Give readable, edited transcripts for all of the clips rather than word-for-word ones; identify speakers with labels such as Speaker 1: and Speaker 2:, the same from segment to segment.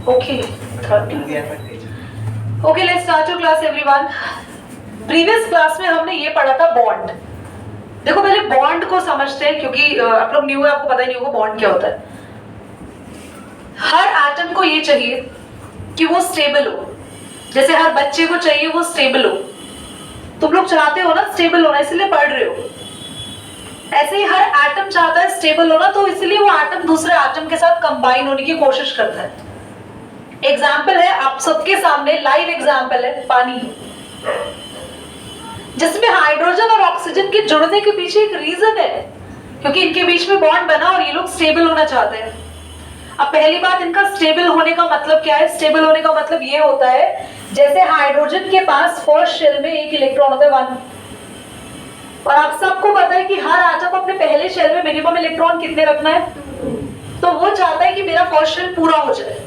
Speaker 1: Okay, 30. Okay, let's start your class everyone. Previous class में हमने ये पढ़ा था बॉन्ड. देखो पहले बॉन्ड को समझते हैं क्योंकि आप लोग न्यू है, आपको पता ही नहीं होगा बॉन्ड क्या होता है. हर एटम को ये चाहिए कि वो स्टेबल हो, जैसे हर बच्चे को चाहिए वो स्टेबल हो. तुम लोग चाहते हो ना स्टेबल होना, इसलिए पढ़ रहे हो. ऐसे ही हर एटम चाहता है स्टेबल होना, तो इसलिए वो एटम दूसरे एटम के साथ कंबाइन होने की कोशिश करता है. एग्जाम्पल है आप सबके सामने, लाइव एग्जाम्पल है पानी, जिसमें हाइड्रोजन और ऑक्सीजन के जुड़ने के पीछे एक रीजन है, क्योंकि इनके बीच में बॉन्ड बना और ये लोग स्टेबल होना चाहते हैं. अब पहली बात, इनका स्टेबल होने का मतलब क्या है? स्टेबल होने का मतलब ये होता है जैसे हाइड्रोजन के पास फर्स्ट शेल में एक इलेक्ट्रॉन होता है 1, और आप सबको पता है कि हर एटम अपने पहले शेल में मिनिमम इलेक्ट्रॉन कितने रखना है. तो वो चाहता है कि मेरा फर्स्ट शेल पूरा हो जाए.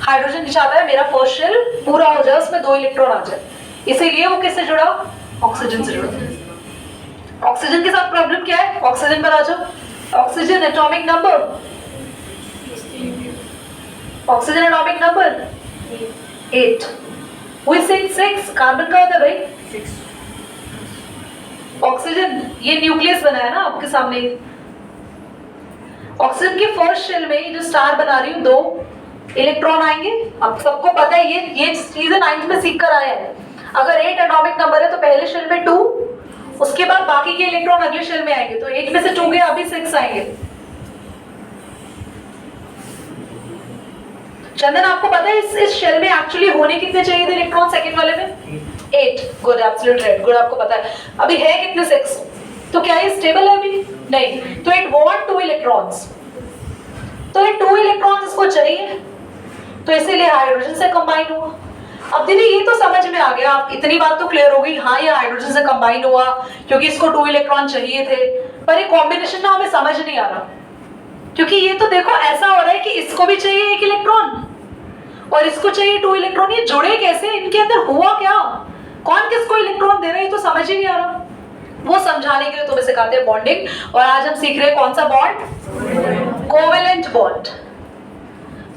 Speaker 1: हाइड्रोजन चाहता है मेरा फर्स्ट शेल पूरा हो जाए, उसमें 2 इलेक्ट्रॉन आ जाए. इसीलिए वो किससे जुड़ा? ऑक्सीजन से जुड़ा. ऑक्सीजन के साथ प्रॉब्लम क्या है? ऑक्सीजन पर आ जाओ. Oxygen atomic number, oxygen atomic number 8. Who is 6? Carbon का होता है भाई 6. ऑक्सीजन ये न्यूक्लियस बना है ना आपके सामने. ऑक्सीजन के फर्स्ट शेल में जो स्टार बना रही हूँ 2 इलेक्ट्रॉन आएंगे. अब सबको पता है ये चीजें 9th में सीख कर आए हैं. अगर 8 एटॉमिक नंबर है तो पहले शेल में 2, उसके बाद बाकी के इलेक्ट्रॉन अगले शेल में आएंगे. तो 8 में से 2 गए, अभी 6 आएंगे. चंदन आपको पता है इस शेल में एक्चुअली होने कितने चाहिए थे इलेक्ट्रॉन सेकंड वाले में? 8. Good, absolute right, good. आपको पता है अभी है कितने? 6. तो क्या ये स्टेबल है अभी? नहीं. तो इट वांट 2 इलेक्ट्रॉन्स. तो ये 2 इलेक्ट्रॉन्स इसको चाहिए, तो इसीलिए हाइड्रोजन से कंबाइन हुआ. अब दीदी ये तो समझ में आ गया, आप इतनी बात तो क्लियर हो गई. हाँ, ये हाइड्रोजन से कंबाइन हुआ क्योंकि इसको 2 इलेक्ट्रॉन चाहिए थे. पर ये कॉम्बिनेशन ना हमें समझ नहीं आ रहा, क्योंकि ये तो देखो ऐसा हो रहा है कि इसको भी चाहिए 1 इलेक्ट्रॉन और इसको चाहिए 2 इलेक्ट्रॉन. ये जुड़े कैसे? इनके अंदर हुआ क्या? कौन किसको इलेक्ट्रॉन दे रहा है? ये तो समझ ही नहीं आ रहा. वो समझाने के लिए तुम्हें सिखाते हैं बॉन्डिंग. और आज हम सीख रहे हैं कौन सा bond? Covalent bond.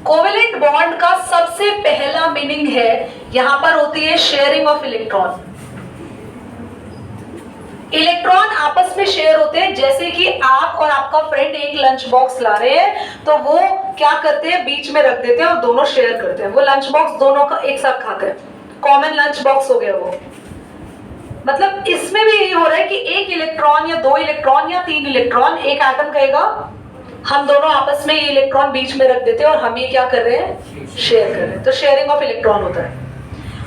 Speaker 1: Covalent bond का सबसे पहला मीनिंग है, यहां पर होती है शेयरिंग ऑफ इलेक्ट्रॉन. इलेक्ट्रॉन आपस में शेयर होते हैं. जैसे कि आप और आपका फ्रेंड एक लंच बॉक्स ला रहे हैं, तो वो क्या करते हैं? बीच में रख देते हैं और दोनों शेयर करते हैं. वो लंच बॉक्स दोनों का एक साथ खाते हैं. कॉमन लंच बॉक्स हो गया वो. मतलब इसमें भी यही हो रहा है कि 1 इलेक्ट्रॉन या 2 इलेक्ट्रॉन या 3 इलेक्ट्रॉन, एक एटम कहेगा हम दोनों आपस में ये इलेक्ट्रॉन बीच में रख देते हैं और हम ये क्या कर रहे हैं? शेयर कर रहे हैं. तो शेयरिंग ऑफ इलेक्ट्रॉन होता है.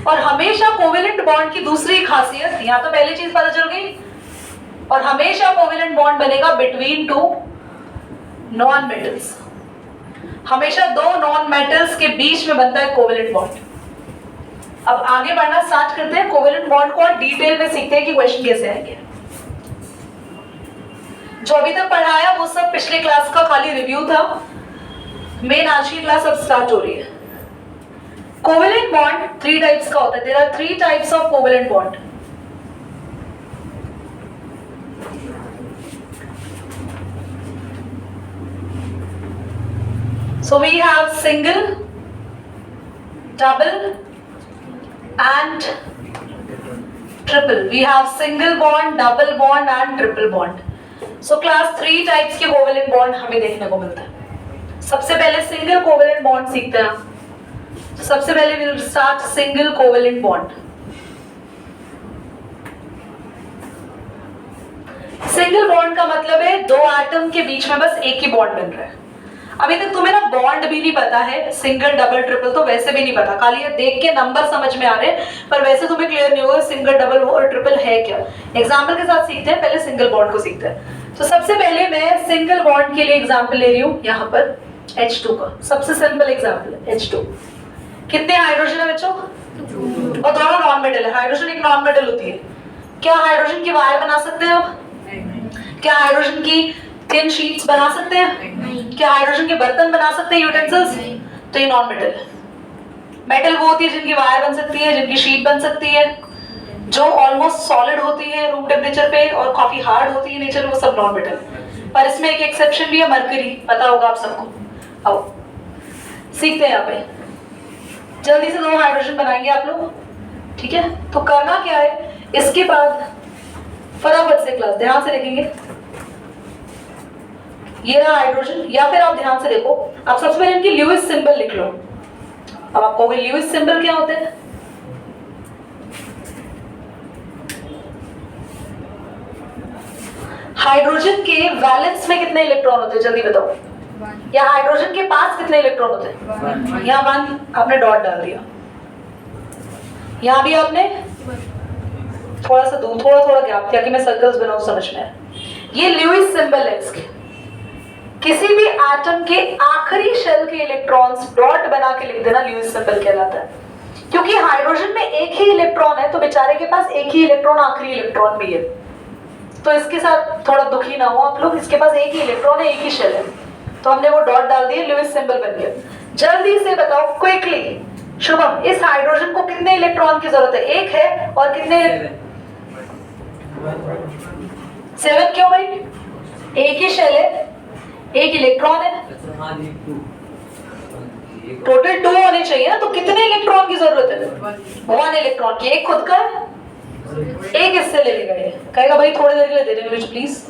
Speaker 1: और हमेशा कोवेलेंट बॉन्ड की दूसरी खासियत, यहाँ तो पहली चीज पता चल गई, और हमेशा कोवेलेंट बॉन्ड बनेगा बिटवीन 2 नॉन मेटल्स. हमेशा 2 नॉन मेटल्स के बीच में बनता है कोवेलेंट बॉन्ड. अब आगे बढ़ना स्टार्ट करते हैं. कोवेलेंट बॉन्ड को और डिटेल में सीखते हैं कि क्वेश्चन कैसे आएंगे. जो अभी तक पढ़ाया वो सब पिछले क्लास का खाली रिव्यू था. मेन आज की क्लास अब स्टार्ट हो रही है. कोवेलेंट बॉन्ड 3 टाइप्स का होता है. There are 3 types of covalent bond. So we have single, double and triple. We have single bond, double bond and triple bond. So class 3 types के कोवेलेंट बॉन्ड हमें देखने को मिलता है. सबसे पहले सिंगल कोवेलेंट बॉन्ड सीखते हैं. तो सबसे पहले we'll start single covalent bond. Single bond का मतलब है 2 एटम के बीच में बस एक ही बॉन्ड बन रहा है. अभी तक तुम्हें ना बॉन्ड भी नहीं पता है, सिंगल डबल ट्रिपल तो वैसे भी नहीं पता, खाली ये देख के नंबर समझ में आ रहे हैं, पर वैसे तुम्हें क्लियर नहीं होगा सिंगल डबल और ट्रिपल है क्या. एग्जांपल के साथ सीखते हैं. पहले सिंगल बॉन्ड को सीखते हैं. तो सबसे पहले मैं सिंगल बॉन्ड के लिए एग्जांपल ले रही हूँ यहाँ पर H2 का. सबसे सिंपल एग्जांपल है H2. कितने हाइड्रोजन है बच्चों? और दोनों नॉन मेटल है. हाइड्रोजन एक नॉन मेटल होती है. क्या हाइड्रोजन की वायर बना सकते हैं आप? क्या हाइड्रोजन की थिन शीट्स बना सकते हैं? क्या हाइड्रोजन के बर्तन बना सकते हैं, यूटेंसिल्स? तो ये नॉन मेटल है. मेटल वो होती है जिनकी वायर बन सकती है, जिनकी शीट बन सकती है, जो ऑलमोस्ट सॉलिड होती है रूम टेम्परेचर पे और काफी हार्ड होती है नेचर, वो सब नॉन मेटल. पर इसमें एक एक्सेप्शन भी है, मरकरी. पता होगा आप सबको. आओ सीखते हैं यहाँ पे. जल्दी से 2 हाइड्रोजन बनाएंगे आप लोग, ठीक है। तो करना क्या है, इसके बाद फटाफट से क्लास ध्यान से देखेंगे। ये रहा हाइड्रोजन, या फिर आप ध्यान से देखो, आप सबसे पहले इनकी ल्यूइस सिंबल लिख लो। अब आप कहोगे ल्यूइस सिंबल क्या होते हैं? हाइड्रोजन के वैलेंस में कितने इलेक्ट्रॉन होते हैं, जल्दी बताओ। या हाइड्रोजन के पास कितने इलेक्ट्रॉन होते हैं? यहाँ 1, आपने डॉट डाल दिया। यहाँ भी आपने थोड़ा सा दूर, थोड़ा गैप किया कि मैं सर्कल्स बनाऊं, समझ में आए। ये ल्यूइस सिंबल है इसके। किसी भी एटम के आखिरी शेल के इलेक्ट्रॉन्स डॉट बना के लिख देना ल्यूइस सिंबल कहलाता है। क्योंकि हाइड्रोजन में एक ही इलेक्ट्रॉन है, तो बेचारे के पास एक ही इलेक्ट्रॉन, आखिरी इलेक्ट्रॉन भी है, तो इसके साथ थोड़ा दुखी ना हो आप लोग, इसके पास एक ही इलेक्ट्रॉन है, एक ही शेल है, तो हमने वो डॉट डाल दिया, ल्यूइस सिंबल बन गया। जल्दी से बताओ क्विकली, शुभम, इस हाइड्रोजन को कितने इलेक्ट्रॉन की जरूरत है? एक है, और कितने? 7 क्यों भाई? एक ही शेल है, एक इलेक्ट्रॉन है, टोटल 2 होने चाहिए ना, तो कितने इलेक्ट्रॉन की जरूरत है? 1 इलेक्ट्रॉन की। एक खुद का है, एक इससे ले लेगा, ये कहेगा भाई थोड़ी देर के लिए दे दे मुझे प्लीज।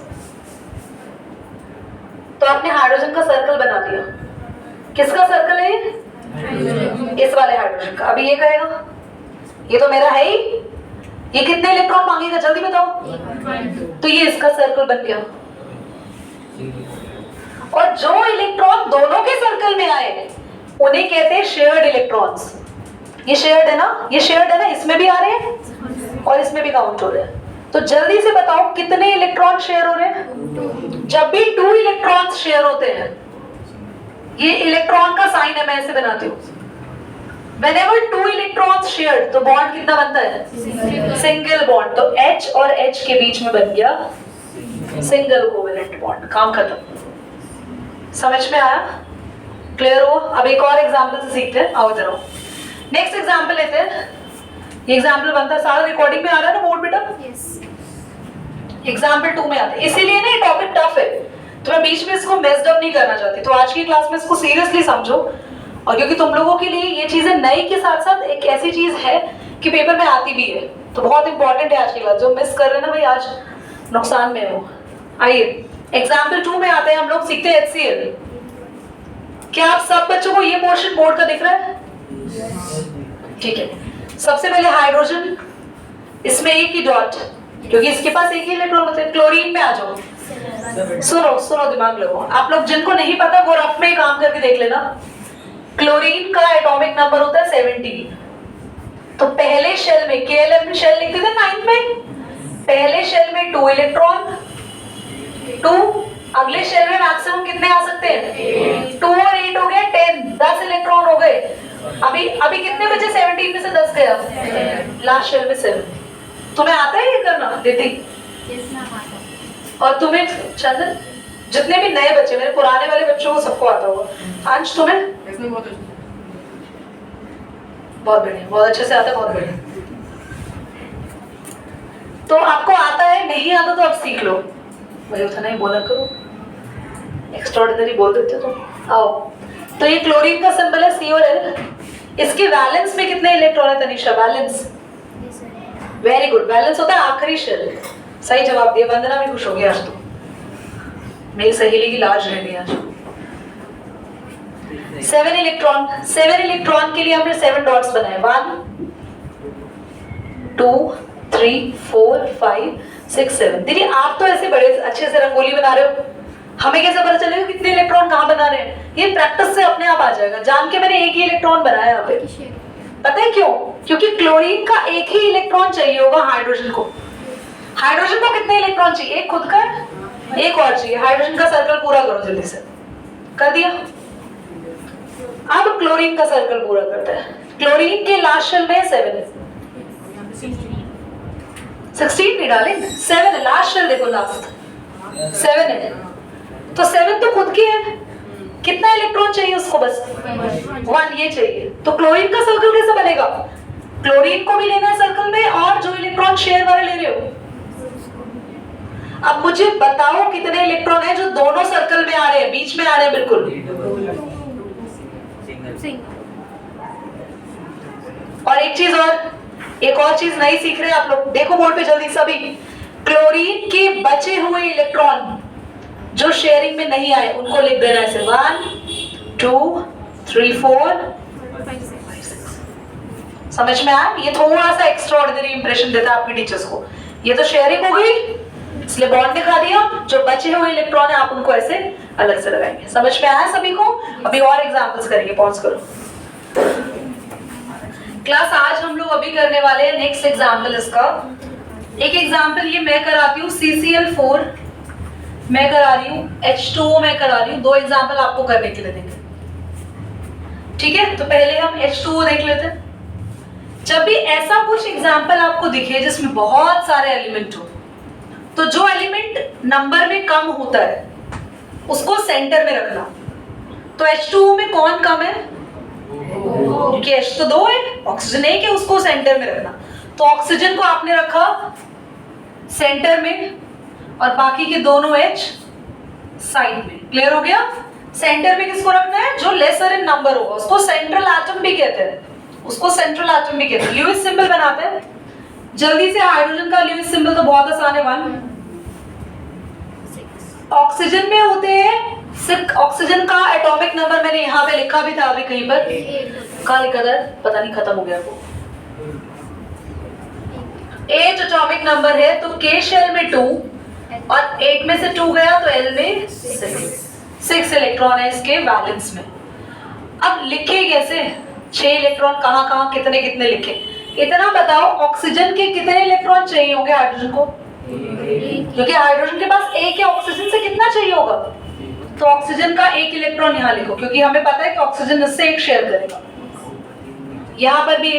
Speaker 1: तो आपने हाइड्रोजन का सर्कल बना दिया। किसका सर्कल है ये? इस वाले हाइड्रोजन का। अभी ये कहेगा ये तो मेरा है ही, ये कितने इलेक्ट्रॉन मांगेगा, जल्दी बताओ। तो ये इसका सर्कल बन गया। और जो इलेक्ट्रॉन दोनों के सर्कल में आए उन्हें कहते हैं शेयर्ड इलेक्ट्रॉन्स। ये शेयर्ड है ना, ये शेयर्ड है ना, इसमें भी आ रहे हैं और इसमें भी काउंट हो रहे हैं। तो जल्दी से बताओ कितने इलेक्ट्रॉन शेयर हो रहे हैं? जब भी 2 इलेक्ट्रॉन्स शेयर होते हैं, ये इलेक्ट्रॉन का साइन है, मैं ऐसे बनाती हूँ। Whenever 2 electrons shared, तो बॉन्ड कितना बनता है? Single bond. तो H और H के बीच में बन गया सिंगल कोवेलेंट बॉन्ड। काम खत्म। समझ में आया? क्लियर हो? अब एक और एग्जांपल से सीखते हैं। आओ इधर आओ। नेक्स्ट एग्जांपल लेते हैं। ये एग्जांपल बनता है, सारा रिकॉर्डिंग में आ रहा है ना बोर्ड बेटा? यस। एग्जांपल 2 में आता है, इसीलिए ना ये टॉपिक टफ है, तो मैं बीच में इसको मेस्ड अप नहीं करना चाहती। तो आज की क्लास में इसको सीरियसली समझो, और क्योंकि तुम लोगों के लिए ये चीजें नई के साथ साथ एक ऐसी चीज है कि पेपर में आती भी है, तो बहुत इंपॉर्टेंट है आज की क्लास। जो मिस कर रहे हैं ना भाई, आज नुकसान में हो। आइए एग्जांपल 2 में आते हैं, हम लोग सीखते हैं HCl। क्या आप सब बच्चों को ये पोर्शन बोर्ड का दिख रहा है? ठीक है। सबसे पहले हाइड्रोजन, इसमें एक ही डॉट, क्योंकि इसके पास एक ही इलेक्ट्रॉन होते हैं। क्लोरीन में आ जाओ। सुनो दिमाग लगाओ। आप लोग जिनको नहीं पता वो रफ में काम करके देख लेना। क्लोरीन का एटॉमिक नंबर होता है 17। तो पहले शेल में, KLM शेल लिखते थे 9th में, पहले शेल में 2 इलेक्ट्रॉन, 2। अगले शेल में मैक्सिमम कितने आ सकते हैं? 2 और 8 हो गए 10, 10 इलेक्ट्रॉन हो गए। अभी कितने बचे? 17 में से 10 गया, लास्ट शेल में 7। तुम्हें आता है ये करना दीदी? और तुम्हें चंदन, जितने भी नए बच्चे, मेरे पुराने वाले बच्चों को सबको आता होगा। अंश तुम्हें? बहुत बढ़िया, बहुत अच्छे से आता है, बहुत बढ़िया। तो आपको आता है, नहीं आता तो आप सीख लो। वही उतना ही बोला करो, एक्स्ट्राऑर्डिनरी बोल देते हो तो। आओ, तो ये क्लोरीन का सिंबल है C और L। इसके वैलेंस में कितने इलेक्ट्रॉन है Tanisha? Valence, very good, valence होता है आखिरी शेल। सही जवाब दिया, वंदना भी खुश हो गई आज तो, मेरी सहेली की लाज रह गई आज। 7 इलेक्ट्रॉन, 7 इलेक्ट्रॉन के लिए हमने 7 डॉट्स बनाए। 1 2 3 4 5 6 7। दीदी आप तो ऐसे बड़े अच्छे से रंगोली बना रहे हो, हमें कैसे पता चलेगा कितने इलेक्ट्रॉन कहाँ बना रहे हैं? ये प्रैक्टिस से अपने आप आ जाएगा। जान के मैंने एक ही इलेक्ट्रॉन बनाया यहाँ पे, पता है क्यों? क्योंकि क्लोरीन का एक ही इलेक्ट्रॉन चाहिए होगा हाइड्रोजन को। हाइड्रोजन को कितने इलेक्ट्रॉन चाहिए? एक खुद का, एक और चाहिए। हाइड्रोजन का सर्कल पूरा करो जल्दी से। कर दिया? अब क्लोरीन का सर्कल पूरा करता है। क्लोरीन के लास्ट शेल में 7 है, 16 नहीं डालें, 7 है लास्ट शेल, देखो लास्ट 7 है। तो 7 तो खुद की है, कितना इलेक्ट्रॉन चाहिए उसको? बस 1 ये चाहिए। तो क्लोरीन का सर्कल कैसे बनेगा? क्लोरीन को भी लेना है सर्कल में, और जो इलेक्ट्रॉन शेयर वाले ले रहे हो। अब मुझे बताओ कितने इलेक्ट्रॉन है जो दोनों सर्कल में आ रहे हैं, बीच में आ रहे हैं बिल्कुल? और एक और चीज नई सीख रहे हैं आप लोग, देखो बोर्ड पे जल्दी सभी। क्लोरीन के बचे हुए इलेक्ट्रॉन जो शेयरिंग में नहीं आए उनको लिख देना है, 1 2 3 4 5 6। समझ में आया? ये थोड़ा सा एक्स्ट्रा ऑर्डिनरी इंप्रेशन देता है आपके टीचर्स को। ये तो शेयरिंग हो गई इसलिए बॉन्ड दिखा दिया, जो बचे हुए इलेक्ट्रॉन है आप उनको ऐसे अलग से लगाएंगे। समझ में आया सभी को? अभी और एग्जांपल्स करेंगे, पॉज करो क्लास। आज हम लोग अभी करने वाले हैं नेक्स्ट एग्जांपल इसका। एक एग्जांपल ये मैं कराती हूँ CCl4 मैं करा रही हूँ, H2O मैं करा रही हूँ। 2 एग्जांपल आपको करने के लिए देंगे, ठीक है? तो पहले हम H2O देख लेते हैं। जब भी ऐसा कुछ एग्जांपल आपको दिखे जिसमें बहुत सारे एलिमेंट हो, तो जो एलिमेंट नंबर में कम होता है उसको सेंटर में रखना। तो H2O में कौन कम है? क्योंकि H तो 2 है, ऑक्सीजन 1 है, उसको सेंटर में रखना। तो ऑक्सीजन को आपने रखा सेंटर में और बाकी के दोनों H साइड में। क्लियर हो गया? सेंटर में किसको रखना है? जो लेसर इन नंबर होगा उसको सेंट्रल एटम भी कहते हैं, उसको सेंट्रल एटम भी कहते हैं। ल्यूइस सिंबल बनाते हैं जल्दी से। हाइड्रोजन का ल्यूइस सिंबल तो बहुत आसान है, 1। ऑक्सीजन में होते हैं 6। ऑक्सीजन का एटॉमिक नंबर मैंने यहाँ पे लिखा भी था अभी कहीं पर, कहाँ लिखा था पता नहीं, खत्म हो गया वो। 8 एटॉमिक नंबर है, तो K शेल में 2 और 8 में से 2 गया तो L में 6 इलेक्ट्रॉन है इसके वैलेंस में। अब लिखे कैसे? 6 इलेक्ट्रॉन कहाँ कहाँ कितने कितने लिखे? इतना बताओ, ऑक्सीजन के कितने इलेक्ट्रॉन चाहिए होंगे हाइड्रोजन को? क्योंकि हाइड्रोजन के पास 1 है, ऑक्सीजन से कितना चाहिए होगा? तो ऑक्सीजन का 1 इलेक्ट्रॉन यहाँ लिखो, क्योंकि हमें पता है कि ऑक्सीजन इससे 1 शेयर करेगा। यहाँ पर भी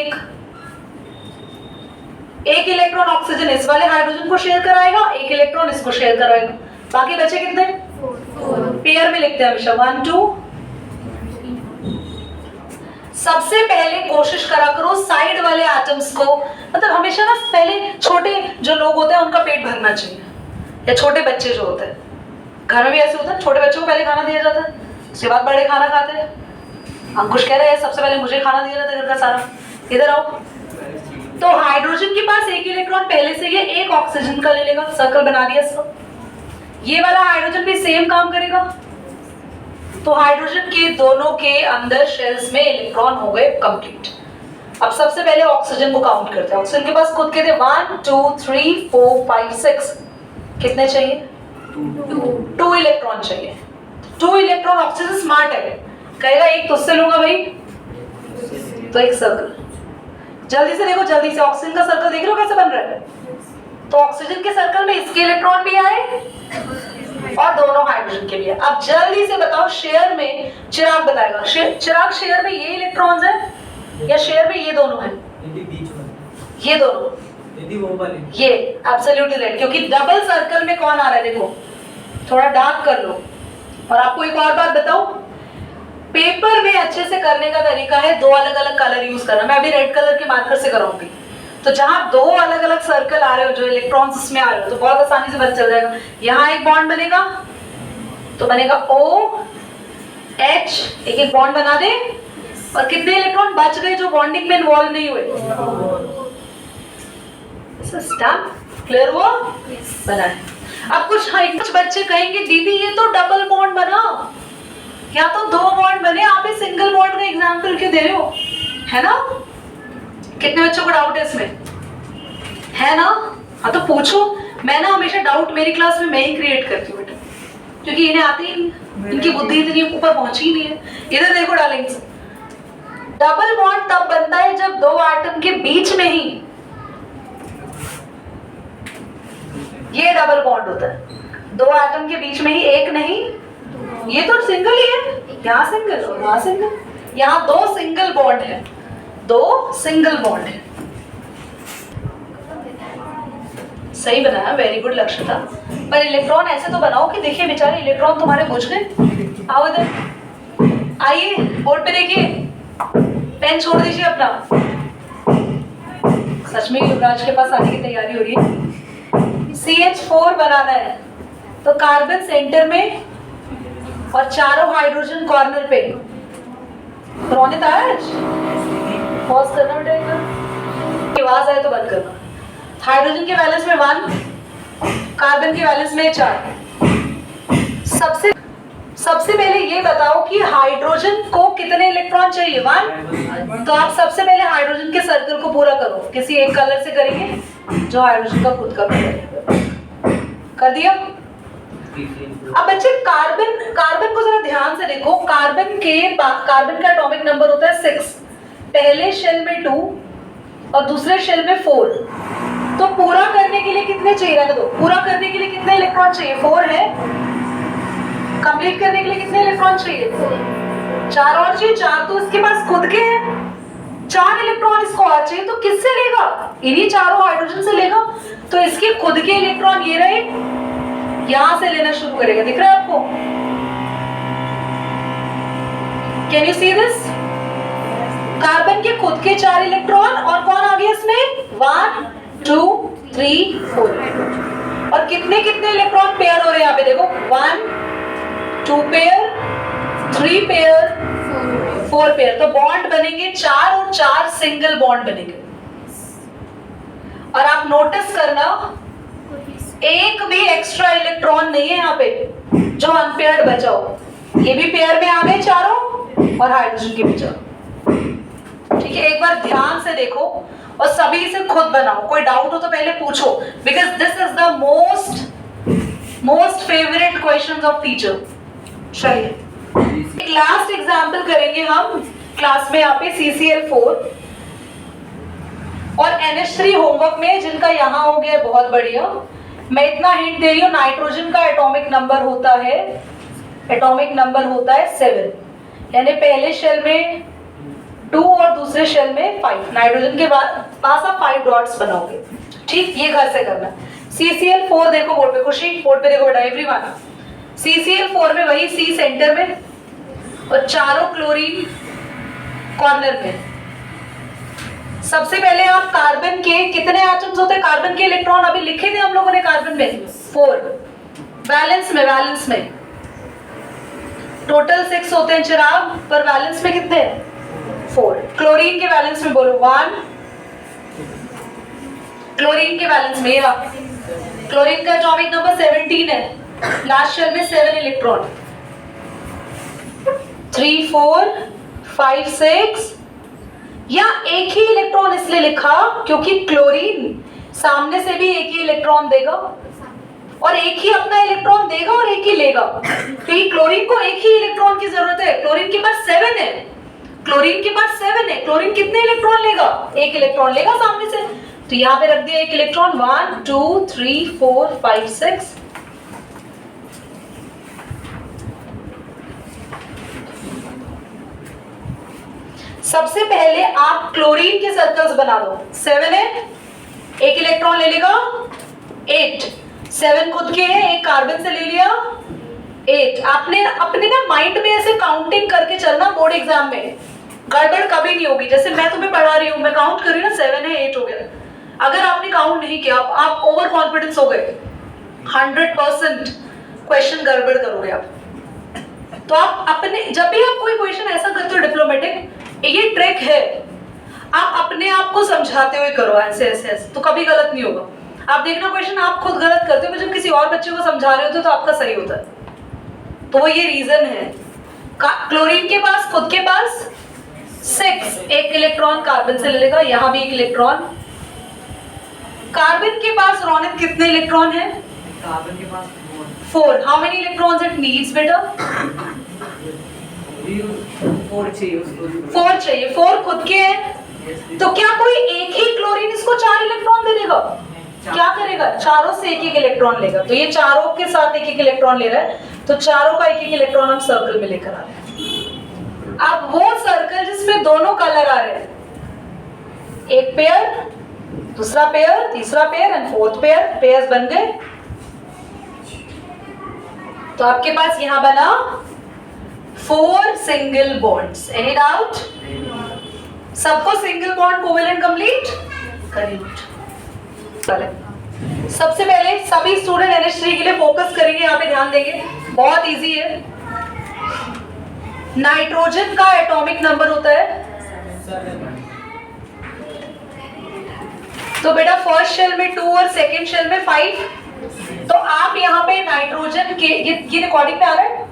Speaker 1: 1 इलेक्ट्रॉन ऑक्सीजन इस वाले हाइड्रोजन को शेयर कराएगा, 1 इलेक्ट्रॉन इसको शेयर कराएगा। बाकी बचे कितने? 4। पेयर में लिखते हैं हमेशा 1 2। सबसे पहले कोशिश करा करो साइड वाले एटम्स को, मतलब हमेशा ना पहले छोटे जो लोग होते हैं उनका पेट भरना चाहिए, या छोटे बच्चे जो होते हैं, घर में भी ऐसे होता है, छोटे बच्चों को पहले खाना दिया जाता है, उसके बाद बड़े खाना खाते हैं। अंकुश कह रहे हैं सबसे पहले मुझे खाना दिया जाता है घर का सारा। इधर आओ। तो हाइड्रोजन के पास 1 इलेक्ट्रॉन पहले से ये 1 ऑक्सीजन का ले लेगा, सर्कल बना दिया इसका। ये वाला हाइड्रोजन भी सेम काम करेगा। तो हाइड्रोजन के दोनों के अंदर शेल्स में इलेक्ट्रॉन हो गए कंप्लीट। अब सबसे पहले ऑक्सीजन को काउंट करते हैं। ऑक्सीजन के पास खुद के थे 1 2 3 4 5 6। कितने चाहिए? 2 इलेक्ट्रॉन चाहिए। 2 इलेक्ट्रॉन। ऑक्सीजन स्मार्ट है, कहेगा 1 तो उससे लूंगा भाई, तो 1 सर्कल। जल्दी से देखो, जल्दी से ऑक्सीजन का सर्कल देख रहे हो कैसे बन रहा है? तो ऑक्सीजन के सर्कल में इसके इलेक्ट्रॉन भी आए और दोनों हाइड्रोजन के भी है। अब जल्दी से बताओ, शेयर में चिराग बताएगा। चिराग शेयर में ये इलेक्ट्रॉन्स है या शेयर में ये दोनों है? ये दोनों, ये एब्सोल्युटली राइट, क्योंकि डबल सर्कल में कौन आ रहा है देखो, थोड़ा डार्क कर लो। और आपको एक और बात बताओ, पेपर में अच्छे से करने का तरीका है 2 अलग अलग कलर यूज करना। मैं अभी रेड कलर के मार्कर से कराऊंगी, तो जहां 2 अलग अलग सर्कल आ रहे हो, जो इलेक्ट्रॉन्स उसमें आ रहे हो, तो बहुत आसानी से पता चल जाएगा। यहाँ एक बॉन्ड बनेगा तो बनेगा OH, एक बॉन्ड बना दे, और कितने इलेक्ट्रॉन बच गए जो बॉन्डिंग में इन्वॉल्व नहीं हुए? क्लियर हुआ? बना है। अब कुछ बच्चे कहेंगे दीदी ये तो डबल बॉन्ड बना, या तो 2 बॉन्ड बने, आप इस सिंगल बॉन्ड का एग्जांपल क्यों दे रहे हो? है ना? कितने बच्चों को डाउट है इसमें? है ना? हाँ तो पूछो। मैं ना हमेशा डाउट मेरी क्लास में मैं ही क्रिएट करती हूँ बेटा, क्योंकि इन्हें आती ही नहीं, इनकी बुद्धि इतनी ऊपर पहुंची ही नहीं है। इधर देखो डार्लिंग्स, डबल बॉन्ड तब बनता है जब 2 एटम के बीच में ही ये डबल बॉन्ड होता है। 2 एटम के बीच में ही, एक नहीं, ये तो सिंगल ही है, यहाँ सिंगल और वहां सिंगल, यहाँ 2 सिंगल बॉन्ड है, 2 सिंगल बॉन्ड है। सही बनाया, वेरी गुड लक्ष्यता। पर इलेक्ट्रॉन ऐसे तो बनाओ कि देखिए बेचारे इलेक्ट्रॉन तुम्हारे बुझ गए। आओ इधर, आइए बोर्ड पे देखिए, पेन छोड़ दीजिए अपना। सच में युवराज के पास आने की तैयारी हो रही है। CH4 बनाना है तो कार्बन सेंटर में और चारों हाइड्रोजन कॉर्नर पे। रोनित आज पॉज करना बेटा एक बार, आवाज आए तो बंद करना। हाइड्रोजन के वैलेंस में 1, कार्बन के वैलेंस में 4। सबसे पहले ये बताओ कि हाइड्रोजन को कितने इलेक्ट्रॉन चाहिए? 1। तो आप सबसे पहले हाइड्रोजन के सर्कल को पूरा करो, किसी एक कलर से करेंगे जो हाइड्रोजन का खुद का कलर है। कर दिया? अब बच्चे कार्बन को जरा ध्यान से देखो। कार्बन का एटॉमिक नंबर होता है 6, पहले शेल में 2 और दूसरे शेल में 4। तो पूरा करने के लिए कितने चाहिए? रहने दो। पूरा करने के लिए कितने इलेक्ट्रॉन चाहिए? 4 है। कंप्लीट करने के लिए कितने इलेक्ट्रॉन चाहिए? 4 और चाहिए। 4 तो इसके पास खुद के हैं, 4 इलेक्ट्रॉन इसको और चाहिए। तो किससे लेगा? इन्हीं चारों हाइड्रोजन से लेगा। तो इसके खुद के इलेक्ट्रॉन ये रहे, यहां से लेना शुरू करेगा। दिख रहा है आपको? Can you see this? Carbon के खुद के 4 इलेक्ट्रॉन और कौन आ गया इसमें? 1 2 3 4। और कितने कितने इलेक्ट्रॉन पेयर हो रहे हैं यहाँ पे? देखो 1 2 पेयर, 3 पेयर, 4 पेयर। तो बॉन्ड बनेंगे 4 और 4 सिंगल बॉन्ड बनेंगे। और आप नोटिस करना, एक भी एक्स्ट्रा इलेक्ट्रॉन नहीं है यहाँ पे जो अनपेयर्ड बचा हो। ये भी पेयर में आ गए चारों और हाइड्रोजन के भी चारों। ठीक है, एक बार ध्यान से देखो और सभी इसे खुद बनाओ। कोई डाउट हो तो पहले पूछो, because this is the most favourite questions of teacher. चलिए एक लास्ट एग्जाम्पल करेंगे हम क्लास में, यहाँ पे CCl4 और NH3 होमवर्क में, जिनका यहाँ हो गया बहुत बढ़िया। मैं इतना हिंट दे रही हूँ, नाइट्रोजन का एटॉमिक नंबर होता है 7, यानी पहले शेल में 2 और दूसरे शेल में 5। नाइट्रोजन के पास आप 5 डॉट्स बनाओगे। ठीक, ये घर से करना। CCl4 देखो बोर्ड पे, खुशी बोर्ड पे देखो बेटा एवरीवन। CCl4 में वही C सेंटर में और चारों क्लोरीन कॉर्नर में। सबसे पहले आप कार्बन के कितने एटम्स होते हैं? कार्बन के इलेक्ट्रॉन अभी लिखे थे हम लोगों ने कार्बन में 4। वैलेंस में टोटल 6 होते हैं चिराग, पर वैलेंस में कितने? 4। क्लोरीन के वैलेंस में बोलो 1। क्लोरीन के वैलेंस में क्लोरीन का एटॉमिक नंबर 17 है, लास्ट शेल में 7 इलेक्ट्रॉन। 3 4 5 6। या एक ही इलेक्ट्रॉन इसलिए लिखा क्योंकि क्लोरीन सामने से भी एक ही इलेक्ट्रॉन देगा और एक ही अपना इलेक्ट्रॉन देगा और एक ही लेगा। क्योंकि क्लोरीन को एक ही इलेक्ट्रॉन की जरूरत है। क्लोरीन के पास 7 है। क्लोरीन कितने इलेक्ट्रॉन लेगा? एक इलेक्ट्रॉन लेगा सामने से। तो यहाँ पे रख दिया एक इलेक्ट्रॉन। 1 2 3 4 5 6। सबसे पहले आप क्लोरीन के सर्कल्स बना दो। 7 है, एक इलेक्ट्रॉन ले लेगा 8। 7 खुद के हैं, एक कार्बन से ले लिया 8। आपने अपने ना माइंड में ऐसे काउंटिंग करके चलना, बोर्ड एग्जाम में गड़बड़ कभी नहीं होगी। जैसे मैं तुम्हें पढ़ा रही हूँ, मैं काउंट कर रही हूँ ना, 7 है 8 हो गया। अगर आपने काउंट नहीं किया, आप ओवर कॉन्फिडेंस हो गए, 100% क्वेश्चन गड़बड़ करोगे आप। तो आप अपने, जब भी आप कोई क्वेश्चन ऐसा करते हो डिप्लोमेटिक, ये ट्रिक है, आप अपने आप को समझाते हुए करो ऐसे, तो कभी गलत नहीं होगा। आप देखना क्वेश्चन आप खुद गलत करते हो, जब किसी और बच्चे को समझा रहे होते हो तो आपका सही होता है। तो ये रीजन है। क्लोरीन के पास खुद के पास 6, एक इलेक्ट्रॉन कार्बन से ले लेगा, यहां भी एक इलेक्ट्रॉन। कार्बन के पास रौनक कितने इलेक्ट्रॉन है?
Speaker 2: कार्बन के पास
Speaker 1: 4। How many electrons it needs बेटा?
Speaker 2: 4 चाहिए उसको।
Speaker 1: 4 चाहिए। 4 खुद के हैं। तो क्या कोई एक ही क्लोरीन इसको 4 इलेक्ट्रॉन दे देगा? क्या करेगा? चारों से एक एक इलेक्ट्रॉन लेगा। तो ये चारों के साथ एक एक इलेक्ट्रॉन ले रहा है, तो चारों का एक एक इलेक्ट्रॉन हम सर्कल में लेकर आ रहे हैं। अब वो सर्कल जिसमें दोनों कलर आ रहे हैं, एक पेयर, दूसरा पेयर, तीसरा pair and 4th pair, pairs बन गए। तो आपके पास यहां बना 4 सिंगल बॉन्ड्स। Any doubt? सबको single bond covalent complete correct. सबसे पहले सभी स्टूडेंट NH3 के लिए फोकस करेंगे, यहाँ पे ध्यान देंगे, बहुत इजी है। नाइट्रोजन का एटॉमिक नंबर होता है तो बेटा फर्स्ट शेल में 2 और सेकंड शेल में 5। तो आप यहाँ पे नाइट्रोजन के ये रिकॉर्डिंग में आ रहा है,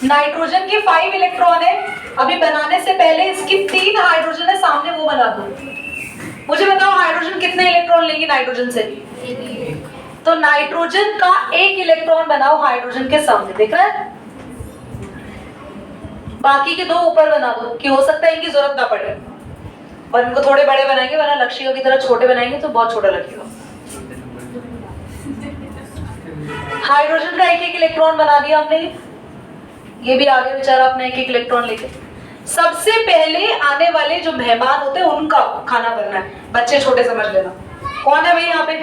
Speaker 1: नाइट्रोजन के 5 इलेक्ट्रॉन है। अभी बनाने से पहले इसकी 3 हाइड्रोजन है सामने, वो बना दो। मुझे बताओ हाइड्रोजन कितने इलेक्ट्रॉन लेंगे नाइट्रोजन से? तो नाइट्रोजन का 1 इलेक्ट्रॉन बनाओ हाइड्रोजन के सामने, देख रहा है? बाकी के 2 ऊपर बना दो कि हो सकता है इनकी जरूरत ना पड़े, और इनको थोड़े बड़े बनाएंगे, वरना लक्ष्य की तरह छोटे बनाएंगे तो बहुत छोटा लगेगा। हाइड्रोजन का 1-1 इलेक्ट्रॉन बना दिया हमने, ये भी आगे बेचारा अपना 1-1 इलेक्ट्रॉन लेके। सबसे पहले आने वाले जो मेहमान होते हैं उनका खाना बनना है, बच्चे छोटे समझ लेना। कौन है भाई यहाँ पे?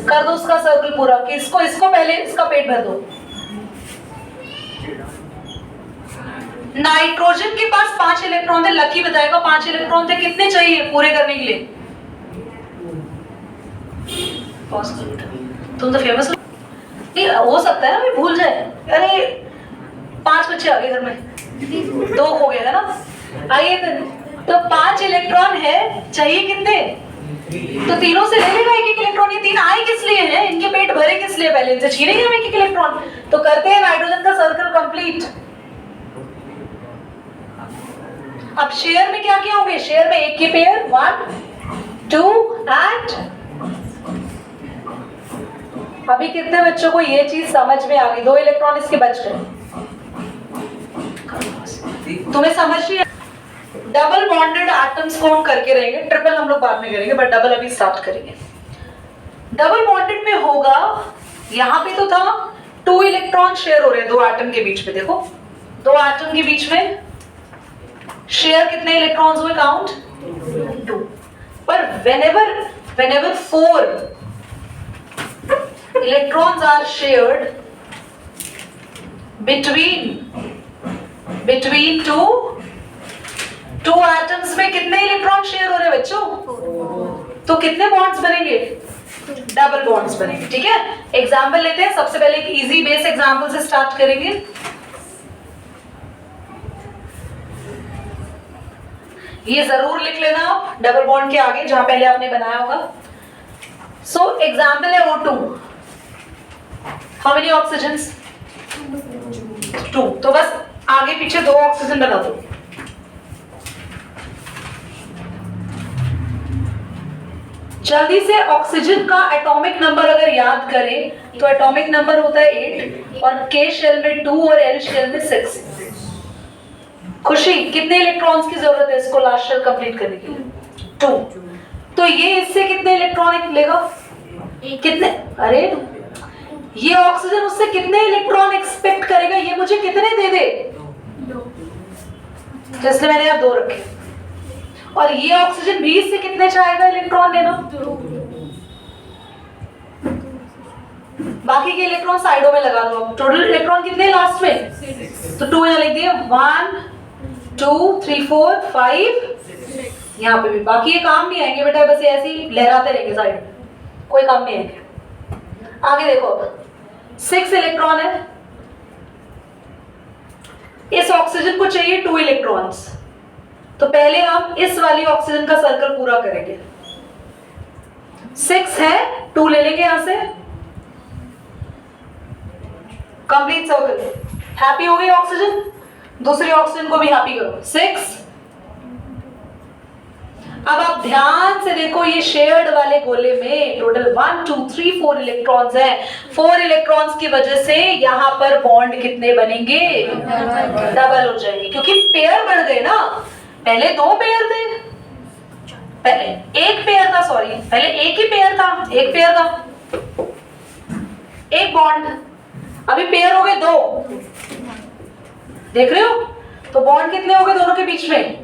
Speaker 1: कर दो उसका सर्कल पूरा कि इसको पहले इसका पेट भर दो। नाइट्रोजन के पास 5 इलेक्ट्रॉन थे, लकी बताएगा 5 इलेक्ट्रॉन थे, कितने चाहिए पूरे करने के लिए? तुम तो फेमस हो सकता है ना, मैं भूल जाए। अरे 5 बच्चे आ गए घर में, 2 हो गए है ना। आइए तो 5 इलेक्ट्रॉन है, चाहिए कितने? तो तीनों से ले लेगा 1-1 इलेक्ट्रॉन। ये 3 आए किस लिए हैं? इनके पेट भरे किस लिए? पहले इनसे छीनेंगे हम 1-1 इलेक्ट्रॉन। तो करते हैं नाइट्रोजन का सर्कल कंप्लीट। अब शेयर में क्या क्या होंगे? शेयर में 1 के पेयर 1 2 एंड अभी कितने बच्चों को ये चीज समझ में आ गई? 2 इलेक्ट्रॉन इसके बच गए। तुम्हें समझ नहीं? डबल बॉन्डेड एटम्स को हम करके रहेंगे, ट्रिपल हम लोग बाद में करेंगे, बट डबल अभी स्टार्ट करेंगे। डबल बॉन्डेड में होगा, यहाँ पे तो था 2 इलेक्ट्रॉन शेयर हो रहे हैं 2 एटम के बीच में। देखो 2 एटम के बीच में शेयर कितने इलेक्ट्रॉन्स हुए? काउंट 2। पर whenever 4 electrons are shared between two atoms में कितने इलेक्ट्रॉन शेयर हो रहे हैं बच्चों? तो कितने बॉन्ड्स बनेंगे? डबल बॉन्ड्स बनेंगे। ठीक है, एग्जाम्पल लेते हैं। सबसे पहले एक इजी बेस एग्जाम्पल से स्टार्ट करेंगे। ये जरूर लिख लेना आप डबल बॉन्ड के आगे जहां पहले आपने बनाया होगा। सो एग्जाम्पल है O2। How many oxygens? 2। तो बस आगे पीछे 2 ऑक्सीजन बना दो। जल्दी से ऑक्सीजन का एटॉमिक नंबर अगर याद करें तो एटॉमिक नंबर होता है 8 और K शेल में 2 और L शेल में 6। खुशी कितने इलेक्ट्रॉन्स की जरूरत है इसको लास्ट शेल कंप्लीट करने के लिए? 2। तो ये इससे कितने इलेक्ट्रॉन लेगा? कितने? अरे ये ऑक्सीजन उससे कितने इलेक्ट्रॉन एक्सपेक्ट करेगा? ये मुझे कितने दे दे? 2। जैसे मैंने यहाँ 2 रखे। और ये ऑक्सीजन भी इससे कितने चाहेगा इलेक्ट्रॉन लेना? 2। बाकी के इलेक्ट्रॉन साइडों में लगा दो। टोटल इलेक्ट्रॉन कितने लास्ट में? 6। तो 2 यहाँ लिख दिए। 1 2 3 4 5 यहाँ पे भी। बाकी ये काम नहीं आएंगे बेटा, बस ऐसे ही लहराते रहेंगे साइड में, कोई काम नहीं आएंगे। आगे देखो, अब 6 इलेक्ट्रॉन है, इस ऑक्सीजन को चाहिए 2 इलेक्ट्रॉन्स। तो पहले हम इस वाली ऑक्सीजन का सर्कल पूरा करेंगे। 6 है, 2 ले लेंगे यहां से, कंप्लीट सर्कल। हैप्पी हो गई ऑक्सीजन, दूसरी ऑक्सीजन को भी हैप्पी करो। 6। अब आप ध्यान से देखो, ये शेयर्ड वाले गोले में टोटल 1 2 3 4 इलेक्ट्रॉन्स हैं। 4 इलेक्ट्रॉन्स की वजह से यहाँ पर बॉन्ड कितने बनेंगे? डबल हो जाएंगे, क्योंकि पेयर बढ़ गए ना। पहले 2 पेयर थे, पहले 1 पेयर था, सॉरी पहले 1 ही पेयर था, 1 पेयर था, 1 बॉन्ड। अभी पेयर हो गए 2, देख रहे हो? तो बॉन्ड कितने हो गए दोनों के बीच में?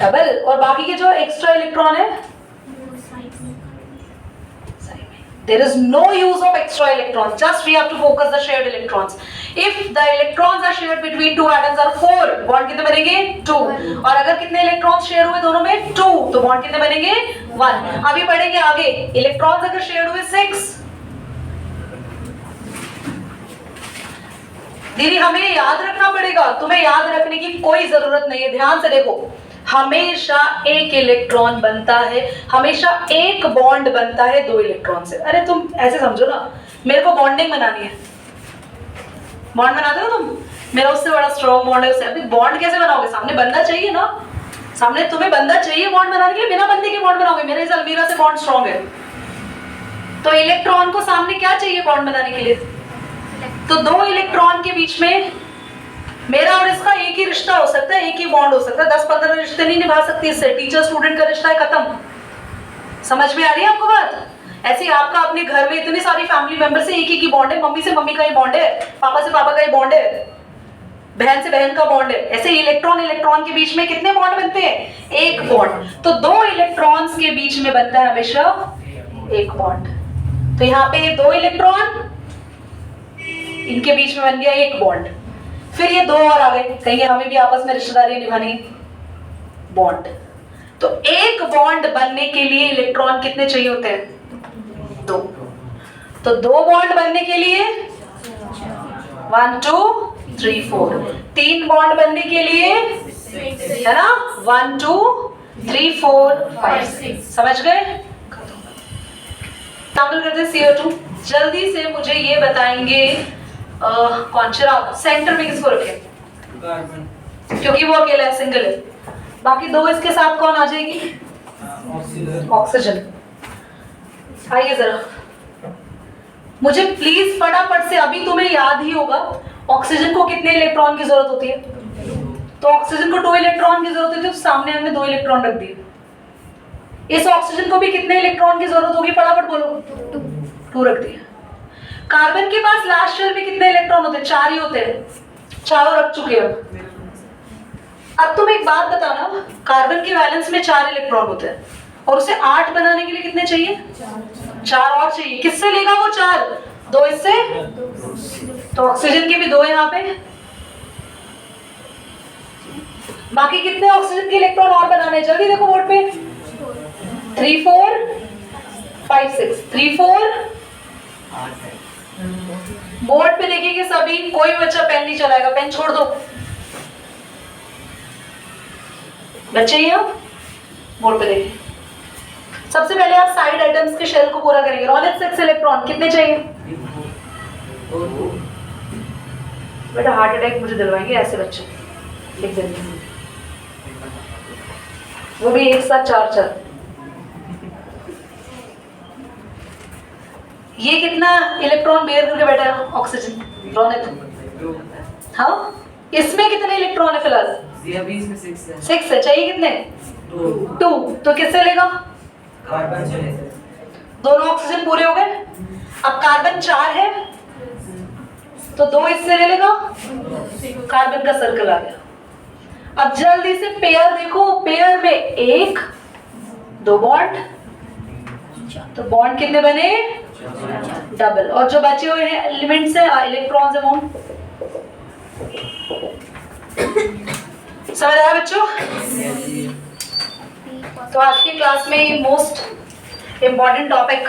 Speaker 1: डबल। और बाकी के जो एक्स्ट्रा इलेक्ट्रॉन है, there is no use of extra electrons, just we have to focus the shared electrons. If the electrons are shared between two atoms are 4, bond कितने बनेंगे? 2। और अगर कितने इलेक्ट्रॉन्स शेयर हुए दोनों में? 2, तो बॉन्ड कितने बनेंगे? 1। अभी बढ़ेंगे आगे, इलेक्ट्रॉन्स अगर शेयर हुए 6। दीदी हमें याद रखना पड़ेगा, तुम्हें याद रखने की कोई जरूरत नहीं है। ध्यान से देखो, हमेशा एक इलेक्ट्रॉन बनता है, हमेशा एक बॉन्ड बनता है दो इलेक्ट्रॉन से। अरे तुम ऐसे समझो ना, मेरे को बॉन्डिंग बनानी है, बॉन्ड बनाते हो तुम, मेरा उससे बड़ा स्ट्रॉन्ग बॉन्ड है उससे, अभी बॉन्ड कैसे बनाओगे? सामने बंदा चाहिए ना, सामने तुम्हें बंदा चाहिए बॉन्ड बनाने के लिए, बिना बंदे के बॉन्ड बनाओगे? मेरे इस अलमीरा से बॉन्ड स्ट्रॉन्ग है, तो इलेक्ट्रॉन को सामने क्या चाहिए बॉन्ड बनाने के लिए? तो दो इलेक्ट्रॉन के बीच में मेरा और इसका एक ही रिश्ता हो सकता है, एक ही बॉन्ड हो सकता है, 10-15 रिश्ते नहीं निभा सकती इससे, टीचर स्टूडेंट का रिश्ता है, खत्म। समझ में आ रही है आपको बात? ऐसे ही आपका अपने घर में इतनी सारी फैमिली मेंबर से एक ही बॉन्ड है, मम्मी से मम्मी का ही बॉन्ड है, पापा से पापा का ही बॉन्ड है, बहन से बहन का बॉन्ड है। ऐसे इलेक्ट्रॉन इलेक्ट्रॉन के बीच में कितने बॉन्ड बनते हैं? एक बॉन्ड। तो दो इलेक्ट्रॉन्स के बीच में बनता है हमेशा एक बॉन्ड। तो यहाँ पे दो इलेक्ट्रॉन, इनके बीच में बन गया एक बॉन्ड, फिर ये दो और आ गए, कहीं हमें भी आपस में रिश्तेदारी निभानी, बॉन्ड। तो एक बॉन्ड बनने के लिए इलेक्ट्रॉन कितने चाहिए होते हैं? दो। तो दो बॉन्ड बनने के लिए 1 2 3 4, तीन बॉन्ड बनने के लिए है ना 1 2 3 4 5 6। समझ गए? शामिल करते हैं CO2। जल्दी से मुझे ये बताएंगे कौन चिराग सेंटर में किसको रखें?
Speaker 3: कार्बन,
Speaker 1: क्योंकि वो अकेला है, सिंगल है। बाकी दो इसके साथ कौन आ जाएगी?
Speaker 3: Oxygen,
Speaker 1: oxygen. आइए जरा, मुझे प्लीज फटाफट से, अभी तुम्हें याद ही होगा ऑक्सीजन को कितने इलेक्ट्रॉन की जरूरत होती है? तो ऑक्सीजन को 2 इलेक्ट्रॉन की जरूरत होती है, तो सामने हमने 2 इलेक्ट्रॉन रख दिए। इस ऑक्सीजन को भी कितने इलेक्ट्रॉन की जरूरत होगी? फटाफट बोलो। 2 रख दिए। कार्बन के पास लास्ट शेल में कितने इलेक्ट्रॉन होते हैं? 4 ही होते हैं, चारों रख चुके हैं। अब तुम एक बात बताना, कार्बन के वैलेंस में 4 इलेक्ट्रॉन होते हैं और उसे 8 बनाने के लिए कितने चाहिए? 4 और चाहिए। किससे लेगा वो 4? 2 इससे, तो ऑक्सीजन के भी 2 यहाँ पे। बाकी कितने ऑक्सीजन के इलेक्ट्रॉन और बनाने? जल्दी देखो बोर्ड पे। 3 4 5 6, 3 4। बोर्ड पे देखिए सभी, कोई बच्चा पेन नहीं चलाएगा, पेन छोड़ दो बच्चे। ही आप बोर्ड पे देखिए। सबसे पहले आप साइड आइटम्स के शेल को पूरा करेंगे। रोलेट 6 इलेक्ट्रॉन कितने चाहिए? बेटा हार्ट अटैक मुझे दिलवाएंगे ऐसे बच्चे, लिख देंगे वो भी एक साथ 4-4। ये कितना इलेक्ट्रॉन बेयर करके बैठा है ऑक्सीजन? रोनेट। हाँ, इसमें कितने इलेक्ट्रॉन है फिलहाल?
Speaker 2: अभी इसमें 6 है।
Speaker 1: 6 है। चाहिए कितने? 2। तो किससे लेगा?
Speaker 3: कार्बन से,
Speaker 1: दोनों ऑक्सीजन पूरे हो गए। अब कार्बन 4 है तो 2 इससे ले लेगा, कार्बन का सर्कल आ गया। अब जल्दी से पेयर देखो, पेयर में 1 2 बॉन्ड, तो बॉन्ड कितने बने? डबल। और जो बचे हुए हैं एलिमेंट्स है, इलेक्ट्रॉन्स है वो समझ आया बच्चों? तो आज की क्लास में मोस्ट इम्पॉर्टेंट टॉपिक